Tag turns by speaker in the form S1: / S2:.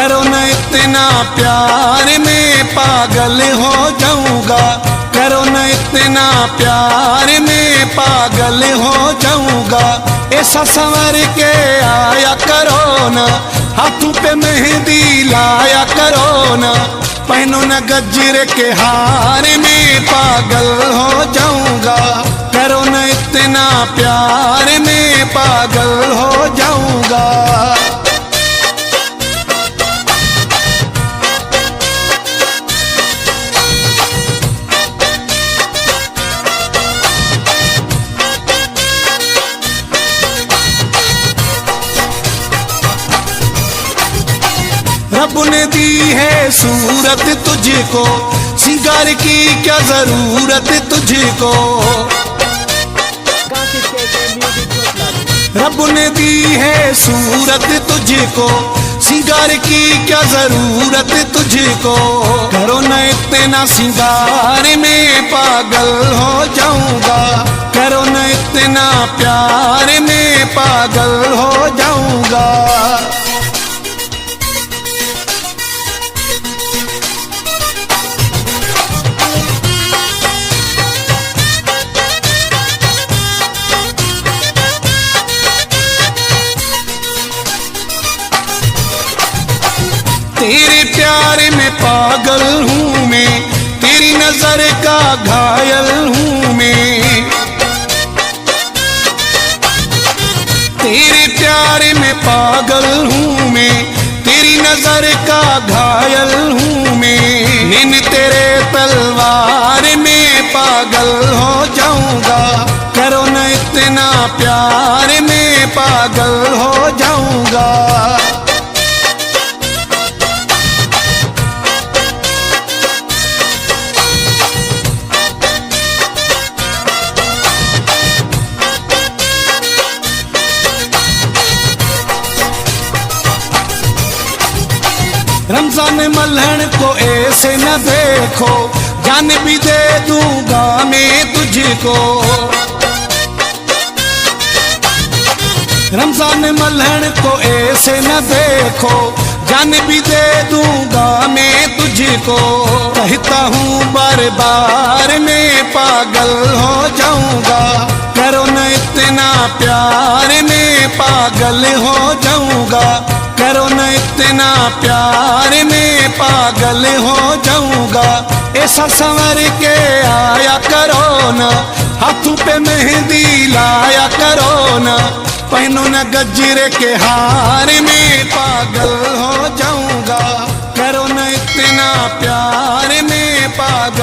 S1: करो न इतना प्यार में पागल हो जाऊंगा, करो न इतना प्यार में पागल हो जाऊंगा। ऐसा संवर के आया करो ना, हाथों पे मेहंदी लाया करो ना, पहनो न गजरे के हार में पागल हो जाऊंगा, करो न इतना प्यार में पागल हो जाऊंगा। रब ने दी है सूरत तुझको, सिंगार की क्या जरूरत तुझको। रब ने दी है सूरत तुझको, सिंगार की क्या जरूरत तुझको। करो न इतना सिंगार में पागल हो जाऊंगा, करो न इतना प्यार में पागल हो जाऊंगा। तेरे प्यार में पागल हूँ मैं, तेरी नजर का घायल हूँ मैं। तेरे प्यार में पागल हूँ मैं, तेरी नजर का घायल हूँ मैं। इन तेरे तलवार में पागल हो जाऊंगा, करो न इतना प्यार में पागल हो जाऊंगा। रमजान मल्हन को ऐसे न देखो, जान भी दे दूंगा मैं तुझको। रमजान मल्हन को ऐसे न देखो, जान भी दे दूंगा मैं तुझको। कहता हूँ बार बार मैं पागल हो जाऊंगा, करो न इतना प्यार में पागल हो जाऊंगा, करो न इतना प्यार में पागल हो जाऊंगा। ऐसा संवर के आया करो ना, हाथों पे मेहंदी लाया करो ना, पहनो न गजरे के हार में पागल हो जाऊंगा, करो न इतना प्यार में पागल